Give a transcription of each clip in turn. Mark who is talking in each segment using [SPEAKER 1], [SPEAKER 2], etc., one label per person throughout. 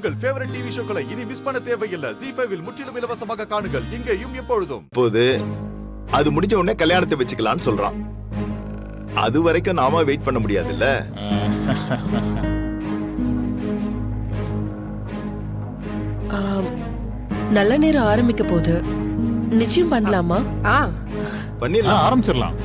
[SPEAKER 1] உங்கள் favourite TV ஷோக்களை இனி miss பண்ண தேவையில்லை. ZEE5 இல் முற்றிலும் இலவசமாக காணுங்கள், இங்கேயும் எப்பொழுதும்.
[SPEAKER 2] இப்போது அது முடிஞ்ச உடனே கல்யாணத்தை வச்சுக்கலாம்னு சொல்றான். அது வரைக்கும் நாம வெயிட் பண்ண முடியாதுல்ல.
[SPEAKER 3] நல்ல நேரம் ஆரம்பிக்க போது நிச்சயம் பண்ணலாமா?
[SPEAKER 2] பண்ணிடலாம்,
[SPEAKER 4] ஆரம்பிச்சிடலாம்.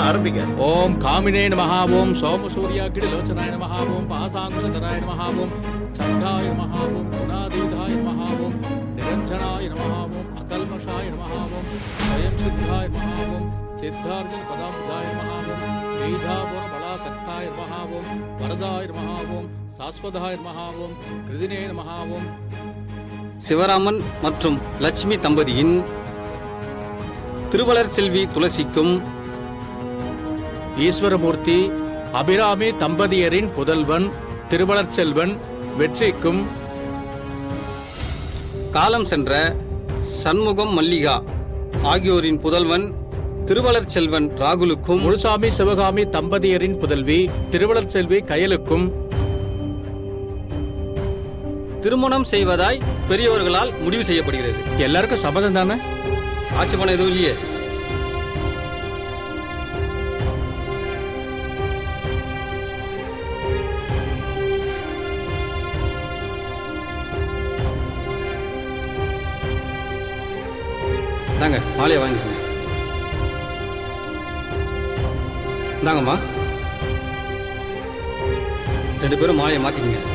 [SPEAKER 2] ஆரம்பிங்க.
[SPEAKER 5] ஓம் காமினே நமஹ, ஓம் சோமசூர்யாகிடி லோச்சனாய நமஹ, ஓம் பாசாங்குசதராய நமஹ, ஓம் சண்டாய நமஹ, ஓம் குணாதீதாய நமஹ, ஓம் நிரஞ்சனாய நமஹ, ஓம் அகல்மஷாய நமஹ, ஓம் ஸ்வயம் சித்தாய நமஹ, ஓம் சித்தார்ஜுன பதாமுதாய நமஹ, ஓம் வேதாபுர பலாசக்தாய நமஹ, ஓம் வரதாய நமஹ, ஓம் சாஸ்வதாய நமஹ, ஓம் கிருதினே நமஹ, ஓம்.
[SPEAKER 6] சிவராமன் மற்றும் லட்சுமி தம்பதியின் திருவளர் செல்வி துளசிக்கும்
[SPEAKER 5] ஈஸ்வரமூர்த்தி அபிராமி தம்பதியரின் புதல்வன் திருவளர் செல்வன் வெற்றிக்கும்
[SPEAKER 6] காலம் சென்ற சண்முகம் மல்லிகா ஆகியோரின் புதல்வன் திருவளர் செல்வன் ராகுலுக்கும்
[SPEAKER 5] முழுசாமி சிவகாமி தம்பதியரின் புதல்வி திருவளர் செல்வி கயலுக்கும்
[SPEAKER 6] திருமணம் செய்வதாய் பெரியவர்களால் முடிவு செய்யப்படுகிறது.
[SPEAKER 5] எல்லாருக்கும் சம்மதம் தானே?
[SPEAKER 6] ஆட்சேபணம் எதுவும் இல்லையே? தாங்க மாலையை வாங்கிக்கோங்க. இந்தாங்கம்மா, 2 பேரும் மாலையை மாத்திக்கங்க.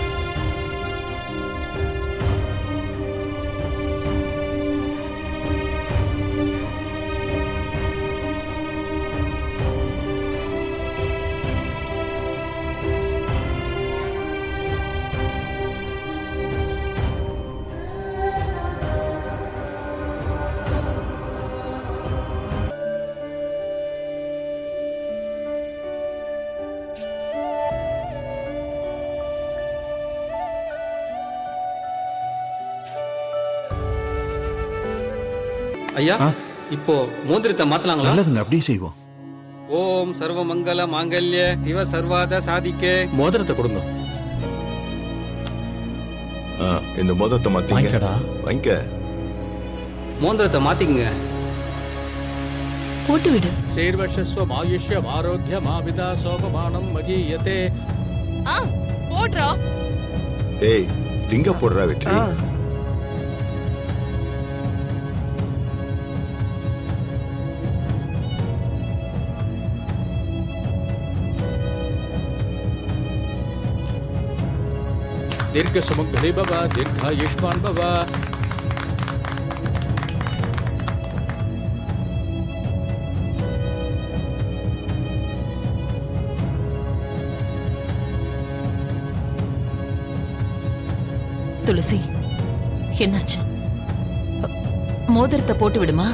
[SPEAKER 6] ஐயா, இப்போ மோதிரத்தை மாத்தலாங்களா?
[SPEAKER 4] நல்லதுங்க, அப்படியே செய்வோம்.
[SPEAKER 6] ஓம் சர்வ மங்கள மாங்கல்ய சிவ சர்வாத சாதிக்கே.
[SPEAKER 5] மோதிரத்தை கொடுங்க.
[SPEAKER 2] இந்த மோதிரத்தை மாத்திங்க. வாங்கிக்க.
[SPEAKER 6] மோதிரத்தை மாத்திக்கங்க.
[SPEAKER 3] போட்டு விடு.
[SPEAKER 5] சேர்வர்ஷஸ்வ ஆயுஷ்யம் ஆரோக்கியம் ஆவிதா சோபமானம் மகீயதே.
[SPEAKER 3] போடுறா.
[SPEAKER 2] ஏய், ரிங்க போடுறா வெற்றி.
[SPEAKER 5] தீர்க்க சுமங்கலி பவ, தீர்காயுஷ்மான் பவ.
[SPEAKER 3] துளசி, என்னாச்சு? மோதிரத்தை போட்டு விடுமா?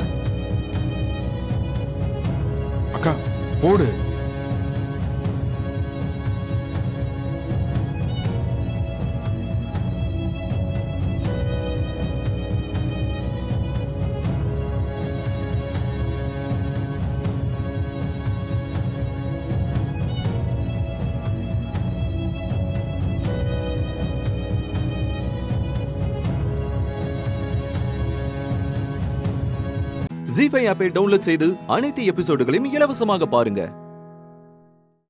[SPEAKER 7] அக்கா போடு.
[SPEAKER 8] ZEE5 ஆப்பை டவுன்லோட் செய்து அனைத்து எபிசோடுகளையும் இலவசமாக பாருங்க.